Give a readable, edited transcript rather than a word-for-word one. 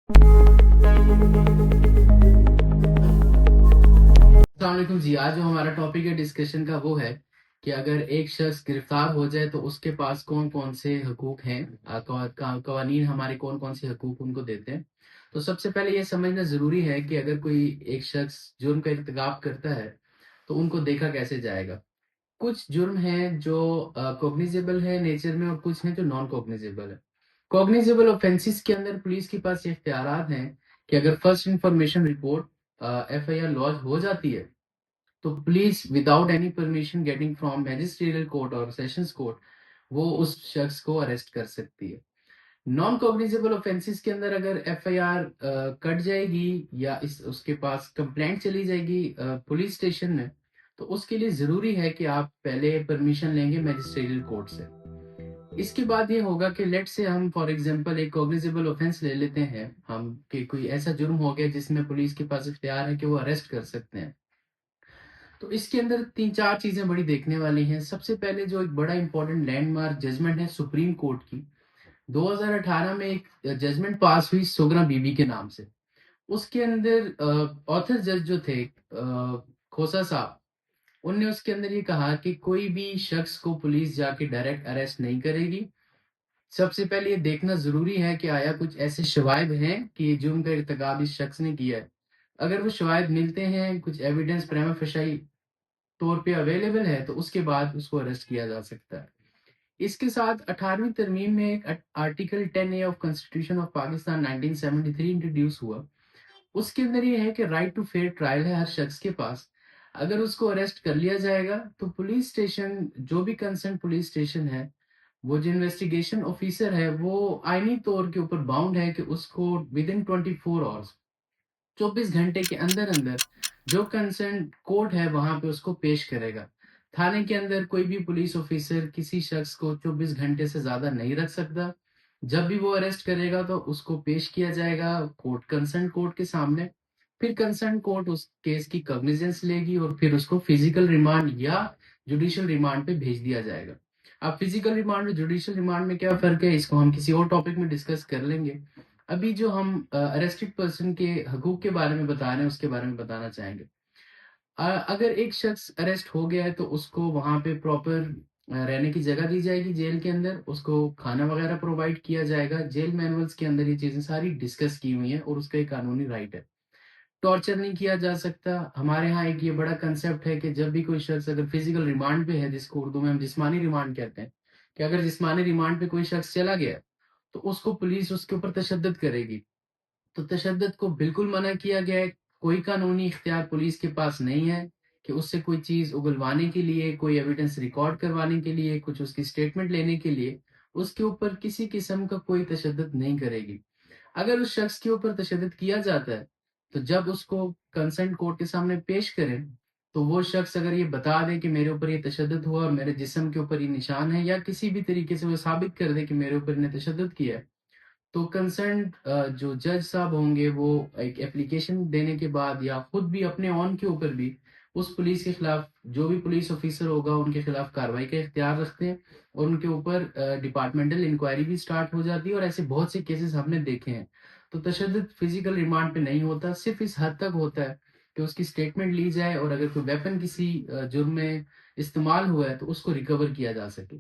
अस्सलामुअलैकुम जी। आज जो हमारा टॉपिक है डिस्कशन का वो है कि अगर एक शख्स गिरफ्तार हो जाए तो उसके पास कौन कौन से हकूक हैं, कवानीन हमारे कौन कौन से हकूक उनको देते हैं। तो सबसे पहले ये समझना ज़रूरी है कि अगर कोई एक शख्स जुर्म का इर्तिकाब करता है तो उनको देखा कैसे जाएगा। कुछ जुर्म हैं जो कॉग्निजेबल है नेचर में और कुछ हैं जो नॉन कॉग्निजेबल है। कॉग्निजेबल ऑफेंसेस के अंदर पुलिस के पास ये इख्तियारात हैं कि अगर first information report FIR launch हो जाती है तो police without any permission getting from magisterial court और सेशंस कोर्ट वो उस शख्स को अरेस्ट कर सकती है। नॉन कॉग्निजेबल ऑफेंसेस के अंदर अगर FIR कट जाएगी या इस उसके पास कंप्लेंट चली जाएगी पुलिस स्टेशन में, तो उसके लिए जरूरी है कि आप पहले परमिशन लेंगे मैजिस्ट्रियल कोर्ट से। इसके बाद ये होगा कि लेट से हम फॉर एग्जांपल एक कॉग्निजेबल ऑफेंस ले लेते हैं हम कि कोई ऐसा जुर्म हो गया जिसमें पुलिस के पास इख्तियार है कि वो अरेस्ट कर सकते हैं। तो इसके अंदर तीन चार चीजें बड़ी देखने वाली हैं। सबसे पहले जो एक बड़ा इंपॉर्टेंट लैंडमार्क जजमेंट है सुप्रीम कोर्ट की, 2018 में एक जजमेंट पास हुई सोगरा बीबी के नाम से। उसके अंदर ऑथर जज जो थे खोसा साहब, उनने उसके अंदर ये कहा कि कोई भी शख्स को पुलिस जाके डायरेक्ट अरेस्ट नहीं करेगी। सबसे पहले ये देखना जरूरी है कि आया कुछ ऐसे शवाहिद हैं कि जुर्म का इर्तिकाब इस शख्स ने किया है। अगर वो शवाहिद मिलते हैं, कुछ एविडेंस प्रेमा फशाई तौर पे अवेलेबल है, तो उसके बाद उसको अरेस्ट किया जा सकता है। इसके साथ 18वीं तरमीम में एक article 10A of constitution of Pakistan 1973 introduce हुआ। उसके अंदर ये है कि राइट टू फेयर ट्रायल है हर शख्स के पास। अगर उसको अरेस्ट कर लिया जाएगा तो पुलिस स्टेशन, जो भी कंसर्न पुलिस स्टेशन है, वो जो इन्वेस्टिगेशन ऑफिसर है, वो आईनी तौर के ऊपर बाउंड है कि उसको विद इन 24 आवर्स, 24 घंटे के अंदर अंदर जो कंसर्न कोर्ट है वहां पे उसको पेश करेगा। थाने के अंदर कोई भी पुलिस ऑफिसर किसी शख्स को 24 घंटे से ज्यादा नहीं रख सकता। जब भी वो अरेस्ट करेगा तो उसको पेश किया जाएगा कोर्ट, कंसर्न कोर्ट के सामने। फिर कंसर्न कोर्ट उस केस की कॉग्निजेंस लेगी और फिर उसको फिजिकल रिमांड या जुडिशियल रिमांड पे भेज दिया जाएगा। अब फिजिकल रिमांड और जुडिशियल रिमांड में क्या फर्क है, इसको हम किसी और टॉपिक में डिस्कस कर लेंगे। अभी जो हम अरेस्टेड पर्सन के हकूक के बारे में बता रहे हैं उसके बारे में बताना चाहेंगे। अगर एक शख्स अरेस्ट हो गया है तो उसको वहां पे प्रॉपर रहने की जगह दी जाएगी जेल के अंदर, उसको खाना वगैरह प्रोवाइड किया जाएगा। जेल मैनुअल्स के अंदर ये चीजें सारी डिस्कस की हुई हैं और उसका एक कानूनी राइट है। टॉर्चर नहीं किया जा सकता। हमारे यहाँ एक ये बड़ा कंसेप्ट है कि जब भी कोई शख्स अगर फिजिकल रिमांड पे है, जिसको उर्दू में हम जिस्मानी रिमांड कहते हैं, कि अगर जिस्मानी रिमांड पे कोई शख्स चला गया तो उसको पुलिस उसके ऊपर तशद्दुद करेगी। तो तशद्दुद को बिल्कुल मना किया गया है। कोई कानूनी इख्तियार पुलिस के पास नहीं है कि उससे कोई चीज उगलवाने के लिए, कोई एविडेंस रिकॉर्ड करवाने के लिए, कुछ उसकी स्टेटमेंट लेने के लिए उसके ऊपर किसी किस्म का कोई तशद्दुद नहीं करेगी। अगर उस शख्स के ऊपर तशद्दुद किया जाता है तो जब उसको कंसर्न कोर्ट के सामने पेश करें तो वो शख्स अगर ये बता दे कि मेरे ऊपर ये तशद्दुद हुआ और मेरे जिस्म के ऊपर ये निशान है, या किसी भी तरीके से वो साबित कर दे कि मेरे ऊपर इन्हें तशद्दुद किया है, तो कंसर्न जो जज साहब होंगे वो एक एप्लीकेशन देने के बाद या खुद भी अपने ऑन के ऊपर भी उस पुलिस के खिलाफ, जो भी पुलिस ऑफिसर होगा उनके खिलाफ कार्रवाई का इख्तियार रखते हैं और उनके ऊपर डिपार्टमेंटल इंक्वायरी भी स्टार्ट हो जाती है। और ऐसे बहुत से केसेस हमने देखे हैं। तो तशद्दुद फिजिकल रिमांड पे नहीं होता, सिर्फ इस हद तक होता है कि उसकी स्टेटमेंट ली जाए और अगर कोई वेपन किसी जुर्म में इस्तेमाल हुआ है तो उसको रिकवर किया जा सके।